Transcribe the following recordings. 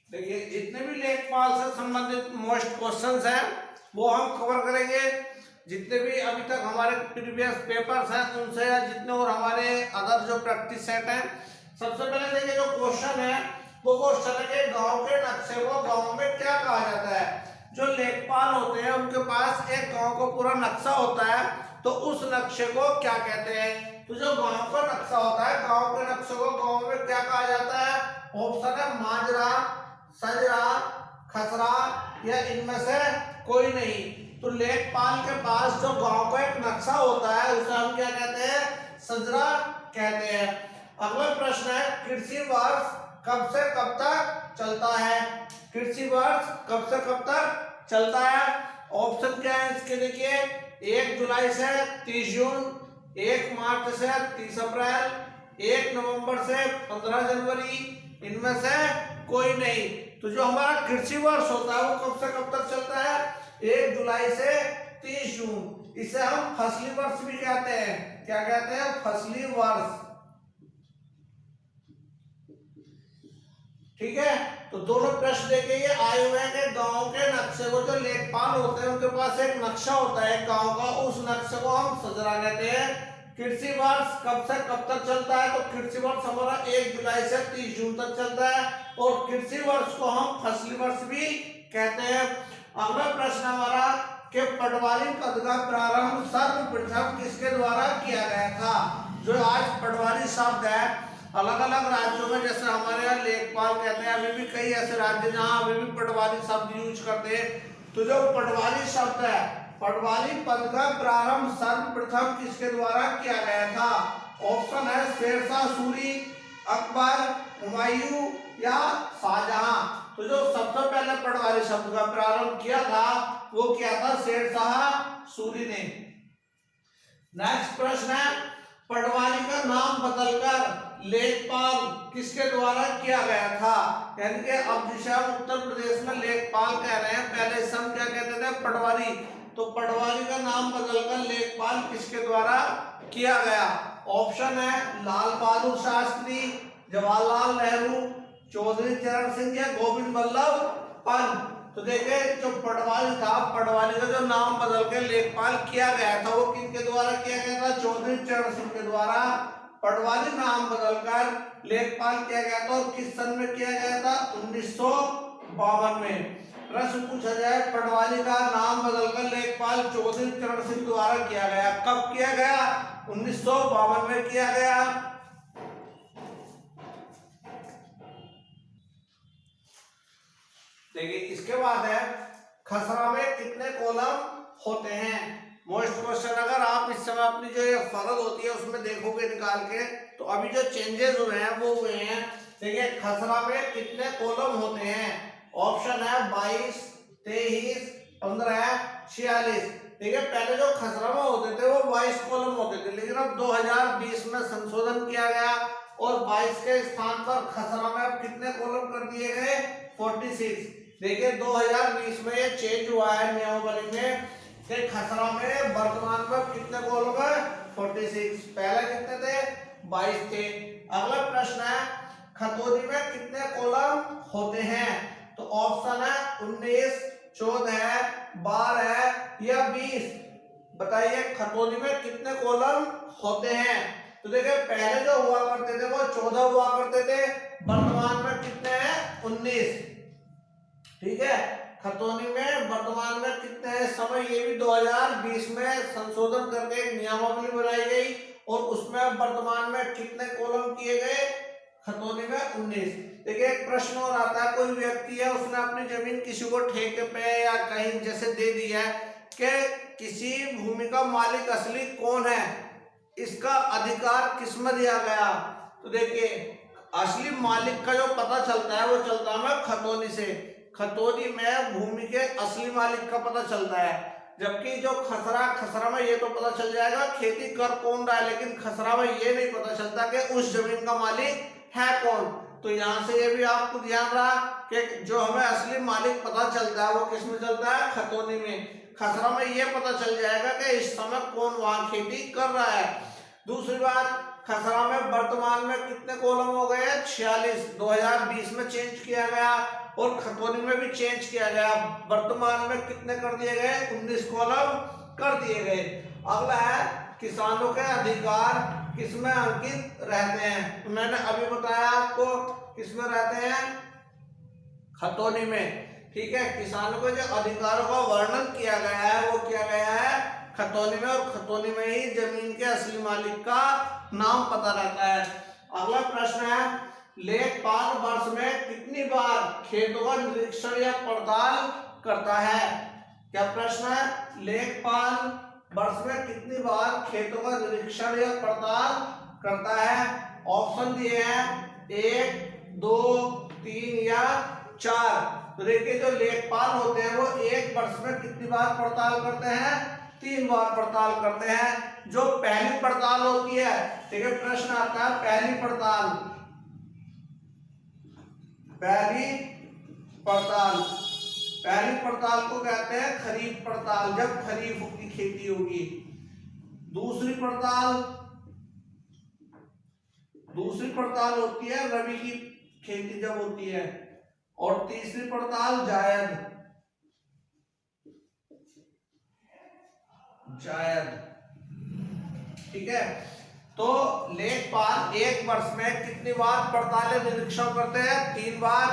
देखिए जितने भी लेखपाल से संबंधित मोस्ट क्वेश्चंस हैं वो हम कवर करेंगे। जितने भी अभी तक हमारे प्रीवियस पेपर्स हैं उनसे या जितने और हमारे अदर जो प्रैक्टिस सेट हैं। सबसे पहले देखिए जो क्वेश्चन है वो क्वेश्चन है कि गांव के नक्शे को गांव में क्या कहा जाता है। जो लेखपाल होते हैं उनके पास एक गांव का पूरा नक्शा होता है, तो उस नक्शे को क्या कहते हैं। तो जो गांव का नक्शा होता है, गांव के नक्शे को गांव में क्या कहा जाता है। ऑप्शन है माजरा, सजरा, खसरा या इनमें से कोई नहीं। तो लेखपाल के पास जो गांव का एक नक्शा होता है उसे हम क्या कहते हैं, सजरा कहते हैं। अगला प्रश्न है कृषि वर्ष कब से कब तक चलता है। कृषि वर्ष कब से कब तक चलता है। ऑप्शन क्या है इसके, देखिए 1 जुलाई से 30 जून, 1 मार्च से 30 अप्रैल, 1 नवंबर से 15 जनवरी, इनमें से कोई नहीं। तो जो हमारा कृषि वर्ष होता है वो कब से कब तक चलता है, 1 जुलाई से 30 जून। इसे हम फसली वर्ष भी कहते हैं। क्या कहते हैं, फसली वर्ष। ठीक है, तो दोनों प्रश्न देखे ये आए हुए हैं कि गांव के नक्शे को जो लेखपाल होते हैं उनके पास एक नक्शा होता है गांव का, उस नक्शे को हम सजरा कहते हैं। कृषि वर्ष कब से कब तक चलता है, तो कृषि वर्ष हमारा 1 जुलाई से 30 जून तक चलता है और कृषि वर्ष को हम फसली वर्ष भी कहते हैं। अगला प्रश्न हमारा कि पटवारी पद का प्रारंभ सर्वप्रथम किसके द्वारा किया गया था। जो आज पटवारी शब्द है अलग अलग राज्यों में, जैसे हमारे यहाँ लेखपाल कहते हैं, अभी भी कई ऐसे राज्य जहाँ अभी भी पटवारी शब्द यूज करते हैं। तो जो पटवारी शब्द है, पटवारी पद का प्रारंभ सर्वप्रथम किसके द्वारा किया गया था। ऑप्शन है शेरशाह सूरी, अकबर, हुमायूं या शाहजहां। तो जो सबसे पहले पटवारी शब्द का प्रारंभ किया था वो क्या था, शेरशाह सूरी ने। नेक्स्ट प्रश्न है पटवारी का नाम बदलकर लेखपाल किसके द्वारा किया गया था। यानी कि अब जिसे हम उत्तर प्रदेश में लेखपाल कह रहे हैं, पहले से हम क्या कहते थे, पटवारी। तो पटवारी का नाम बदलकर लेखपाल किसके द्वारा किया गया। ऑप्शन है लाल बहादुर शास्त्री, जवाहरलाल नेहरू, चौधरी चरण सिंह या गोविंद बल्लभ पंत। तो देखे जो पटवारी था, पटवारी का जो नाम बदल के लेखपाल किया गया था वो किनके द्वारा किया गया था, चौधरी चरण सिंह के द्वारा पटवारी नाम बदलकर लेखपाल किया गया था। और किस सन में किया गया था, 1952 में। प्रश्न पूछा जाए पटवारी का नाम बदलकर लेखपाल चौधरी चरण सिंह द्वारा किया गया, कब किया गया, 1952 में किया गया। देखिए इसके बाद है खसरा में कितने कॉलम होते हैं। मोस्ट क्वेश्चन, अगर आप इस समय अपनी जो ये फरज होती है उसमें देखोगे निकाल के, तो अभी जो चेंजेस हुए हैं वो हुए हैं। देखिए खसरा में कितने कॉलम होते हैं। ऑप्शन है 22, 23, 15, 46। देखिए पहले जो खसरा में होते थे वो 22 कॉलम होते थे, लेकिन अब 2020 में संशोधन किया गया और 22 के स्थान पर खसरा में अब कितने कॉलम कर दिए गए, 46। देखिए 2020 में ये चेंज हुआ है नियमावली में कि खसरा में वर्तमान में कितने कॉलम है, 46। पहले कितने थे, 22 थे। अगला प्रश्न है खतौनी में कितने कॉलम होते हैं। तो ऑप्शन है 19, 14, 12 या 20। बताइए खतौनी में कितने कॉलम होते हैं। तो देखिए पहले जो हुआ करते थे वो 14 हुआ करते थे, वर्तमान में कितने हैं, 19। ठीक है, खतौनी में वर्तमान में कितने हैं समय, ये भी 2020 में संशोधन करके एक नियमावली बनाई गई और उसमें वर्तमान में कितने कॉलम किए गए, खतौनी में 19। देखिए एक प्रश्न और आता है, कोई व्यक्ति है उसने अपनी जमीन किसी को ठेके पे या कहीं जैसे दे दी है कि किसी भूमि का मालिक असली कौन है, इसका अधिकार किसमें दिया गया। तो देखिए असली मालिक का जो पता चलता है वो चलता है खतौनी से। खतौनी में भूमि के असली मालिक का पता चलता है, जबकि जो खसरा में ये तो पता चल जाएगा खेती कर कौन रहा है, लेकिन खसरा में ये नहीं पता चलता कि उस जमीन का मालिक है कौन। तो यहाँ से ये भी आपको ध्यान रहा कि जो हमें असली मालिक पता चलता है वो किस में चलता है, खतौनी में। खसरा में ये पता चल जाएगा कि इस समय कौन वहां खेती कर रहा है। दूसरी बात खसरा में वर्तमान में कितने कॉलम हो गए? 46, 2020 में चेंज किया गया। और खतौनी में भी चेंज किया गया, वर्तमान में कितने कर दिए गए? 19 कॉलम कर दिए गए। अगला है किसानों के अधिकार किसमें अंकित रहते हैं? मैंने अभी बताया आपको किसमें रहते हैं? खतौनी में। ठीक है, किसानों के जो अधिकारों का वर्णन किया गया है वो किया गया है खतौनी में, और खतौनी में ही जमीन के असली मालिक का नाम पता रहता है। अगला प्रश्न है लेखपाल वर्ष में कितनी बार खेतों का निरीक्षण या पड़ताल करता है? क्या प्रश्न है? लेखपाल वर्ष में कितनी बार खेतों का निरीक्षण या पड़ताल करता है? ऑप्शन दिए हैं 1, 2, 3 या 4। तो देखिए जो लेखपाल होते हैं वो एक वर्ष में कितनी बार पड़ताल करते हैं? 3 बार पड़ताल करते हैं। जो पहली पड़ताल होती है, ठीक है, प्रश्न आता है पहली पड़ताल पहली पड़ताल को कहते हैं खरीफ पड़ताल, जब खरीफ की खेती होगी। दूसरी पड़ताल होती है रबी की खेती जब होती है। और तीसरी पड़ताल जायद। ठीक है, तो लेखपाल एक वर्ष में कितनी बार पड़ताल निरीक्षण करते हैं? 3 बार,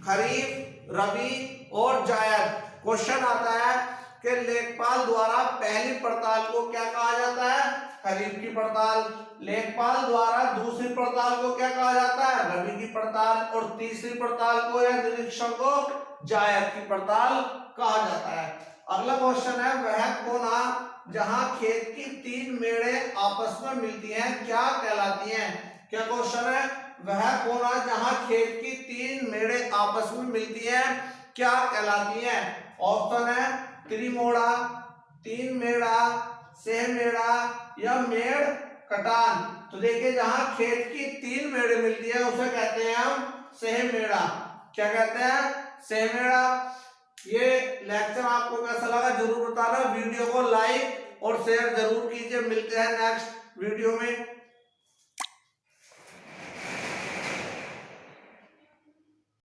खरीफ, रबी और जायद। क्वेश्चन आता है कि लेखपाल द्वारा पहली पड़ताल को क्या कहा जाता है? खरीफ की पड़ताल। लेखपाल द्वारा दूसरी पड़ताल को क्या कहा जाता है? रबी की पड़ताल। और तीसरी पड़ताल को या निरीक्षण को जायद की पड़ताल कहा जाता है। अगला क्वेश्चन है वह कोना जहां खेत की 3 मेड़े आपस में मिलती हैं क्या कहलाती हैं? क्या क्वेश्चन है? वह कोना जहां खेत की 3 मेड़े आपस में मिलती हैं क्या कहलाती हैं? ऑप्शन है त्रिमोड़ा, 3 मेड़ा, सह मेड़ा या मेड़ कटान। तो देखिए जहां खेत की 3 मेड़े मिलती है उसे कहते हैं हम सह मेड़ा। क्या कहते हैं? सह मेड़ा। ये लेक्चर आपको कैसा लगा जरूर बताना। वीडियो को लाइक और शेयर जरूर कीजिए। मिलते हैं नेक्स्ट वीडियो में।